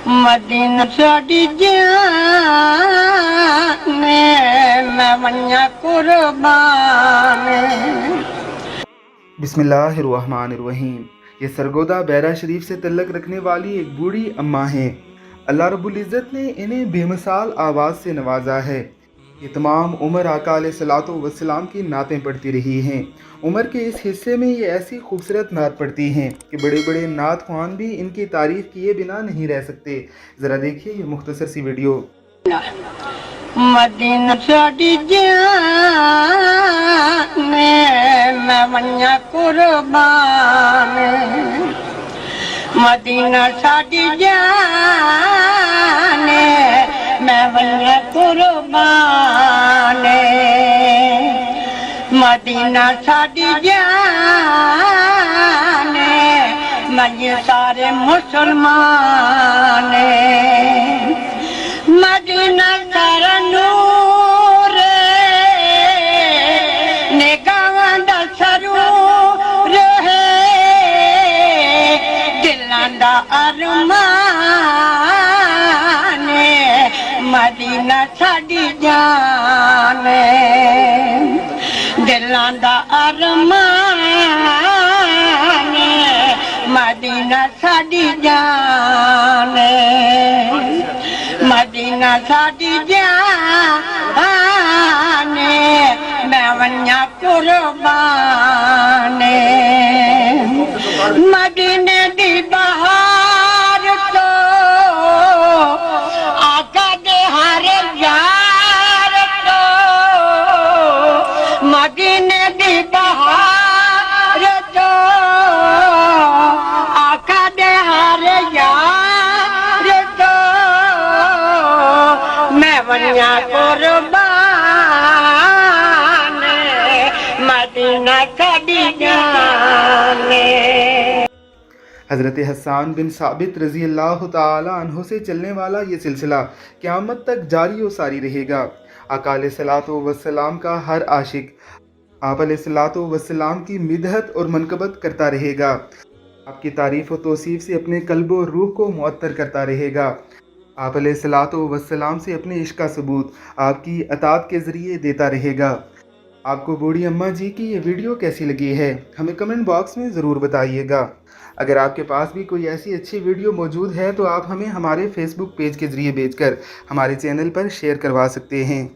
Medina साडी जान मैं वन्या कुर्बान। बिस्मिल्लाहिर्रहमानिर्रहीम। ये सरगोदा बैरा शरीफ से तल्लक रखने वाली एक बूढ़ी अम्मा हैं। अल्लाह रब्बुल इज़्ज़त ने इन्हें बेमिसाल आवाज़ से नवाजा है। ये तमाम उम्र आका अलैहिस्सलातु वस्सलाम की नातें पढ़ती रही हैं। उम्र के इस हिस्से में ये ऐसी खूबसूरत नात पढ़ती हैं कि बड़े बड़े नात ख्वान भी इनकी तारीफ़ किए बिना नहीं रह सकते। ज़रा देखिए ये मुख्तसर सी वीडियो। मदीना साडी जान मैं वन्या कुर्बान। मदीना साडी जान मैं वन्या कुर्बान। मदीना साडी जान मैं सारे मुसलमान। मदीना सारा नूर निगाहां दा सरूर है दिलां दा अरमान। मदीना साडी जान दिलां दा अरमान। मदीना साडी जान मदीना साडी जान मैं वन्या कुर्बान। मदीने दी बहार तो आका दे हर यार तो। मदीने दी बहार तो आका दे हर यार तो मैं वन्या कुर्बान। मदीना साडी जान। हज़रत हसन बिन साबित रज़ी अल्लाह ताला अन्हु से चलने वाला ये सिलसिला क़यामत तक जारी व सारी रहेगा। आका अलैहिस्सलातु वस्सलाम का हर आशिक आप अलैहिस्सलातु वस्सलाम की मिदहत और मनकबत करता रहेगा। आपकी तारीफ़ व तौसीफ़ से अपने कल्ब और रूह को मुअत्तर करता रहेगा। आप अलैहिस्सलातु वस्सलाम से अपने इश्क़ का सबूत आपकी अतात के ज़रिए देता रहेगा। आपको बूढ़ी अम्मा जी की ये वीडियो कैसी लगी है हमें कमेंट बॉक्स में ज़रूर बताइएगा। अगर आपके पास भी कोई ऐसी अच्छी वीडियो मौजूद है तो आप हमें हमारे फेसबुक पेज के ज़रिए भेजकर हमारे चैनल पर शेयर करवा सकते हैं।